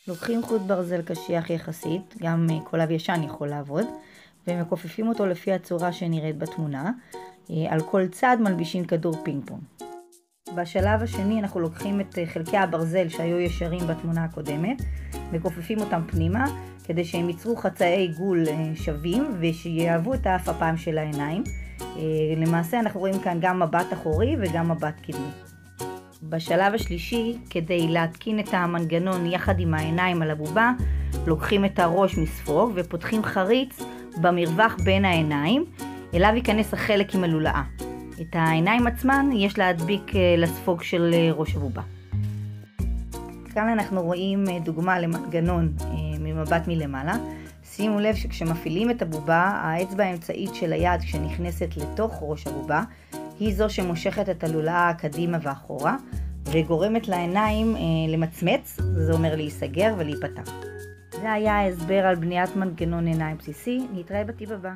לוקחים חוט ברזל קשיח יחסית, גם קולב ישן יכול לעבוד, ומכופפים אותו לפי הצורה שנראית בתמונה. על כל צד מלבישים כדור פינג פונג. בשלב השני אנחנו לוקחים את חלקי הברזל שהיו ישרים בתמונה הקודמת, מכופפים אותם פנימה כדי שהם ייצרו חצאי עיגול שווים ושיהוו את האף הפעם של העיניים. למעשה אנחנו רואים כאן גם מבט אחורי וגם מבט קדמי. בשלב השלישי, כדי להתקין את המנגנון יחד עם העיניים על הבובה, לוקחים את הראש מספוג ופותחים חריץ במרווח בין העיניים, אליו ייכנס החלק עם הלולאה. את העיניים עצמן יש להדביק לספוג של ראש הבובה. כאן אנחנו רואים דוגמה למנגנון ממבט מלמעלה. שימו לב שכשמפעילים את הבובה, האצבע האמצעית של היד שנכנסת לתוך ראש הבובה, היא זו שמושכת את הלולאה קדימה ואחורה, וגורמת לעיניים למצמץ, זה אומר להיסגר ולהיפתח. זה היה ההסבר על בניית מנגנון עיניים בסיסי. נתראה בטיפ הבא.